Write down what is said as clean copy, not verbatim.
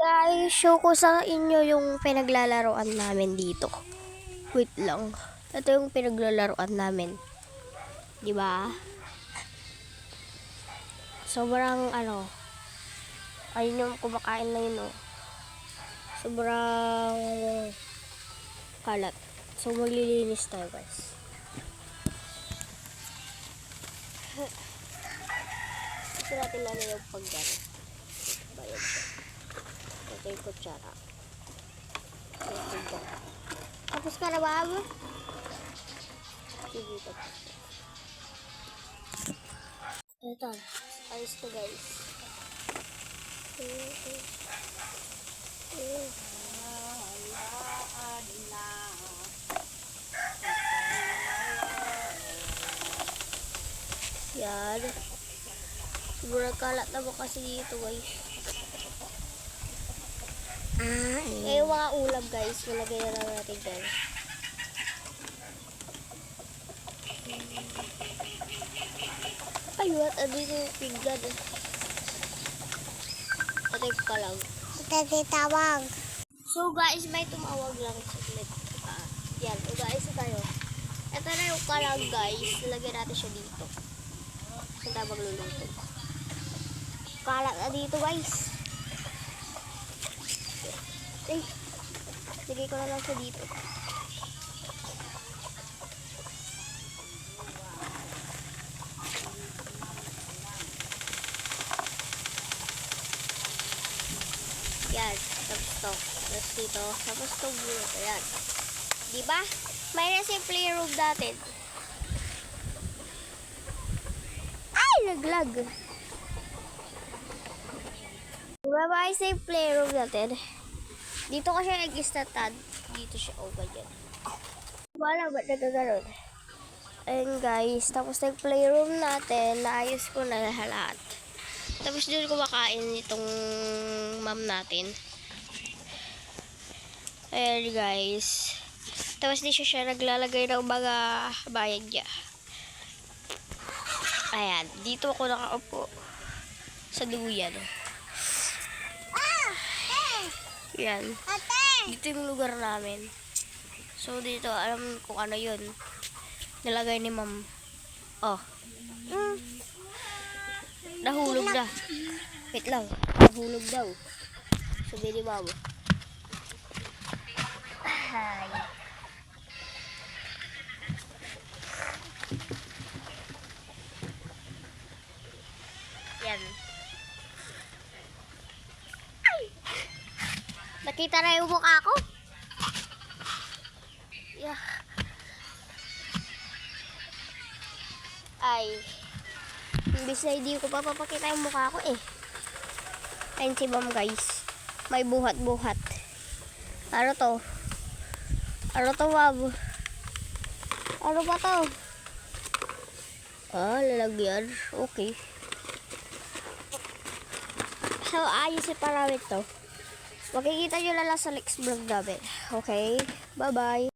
Guys, show ko sa inyo yung pinaglalaroan namin dito. Wait lang. Ito yung pinaglalaroan namin. 'Di ba? Sobrang ayun yung kumakain na yun, oh. Sobrang kalat. So maglilinis tayo, guys. Ito natin lang yung pagdano. Bayad siya. Ito yung kutsara. Tapos ka na ba? Sige, tapos. Ito. Ayos to, guys. Yan. Sobrang kalat na ba kasi dito, guys. Yung mga ulam, guys, nilagay na lang natin dyan. Ay, what? Dito yung pinggan. Ito yung kalang. Ito tawag. So, guys, may tumawag lang. Yan. So, guys, tayo. Ito na yung kalang, guys. Nilagay natin siya dito. Kung tayo magluluto. Kalat na dito, guys. Lagay ko na lang siya dito. Yan. Tapos to. Tapos dito. Tapos to. Ayan. Diba? May nasa yung playroom natin. Ay! Naglag. Diba ba sa yung playroom natin? Dito kasi nag-statad. Dito siya. O, ganyan. Wala ba't nagkagaroon? Ayun, guys. Tapos na yung playroom natin. Naayos ko na lahat. Tapos doon kumakain itong mom natin. Ayun, guys. Tapos di siya naglalagay ng mga bayad niya. Ayan. Dito ako nakaupo. Sa duyan. Yan. Dito yung lugar namin. So, dito, alam kung ano yun. Nilagay ni ma'am. Oh. Nahulog na. Wait lang. Nahulog daw. Sabi ni ma'am. Hi. Yan. Nakita na yung mukha ko? Yeah. Ay. Imbis na hindi ko papapakita yung mukha ko eh. Ayun si ma'am, guys. May buhat-buhat. Ano to? Ano to, ma'am? Ano ba to? Lalagyan. Okay. So, ayos si parawit to. Makikita nyo na lang sa next vlog namin. Okay? Bye-bye.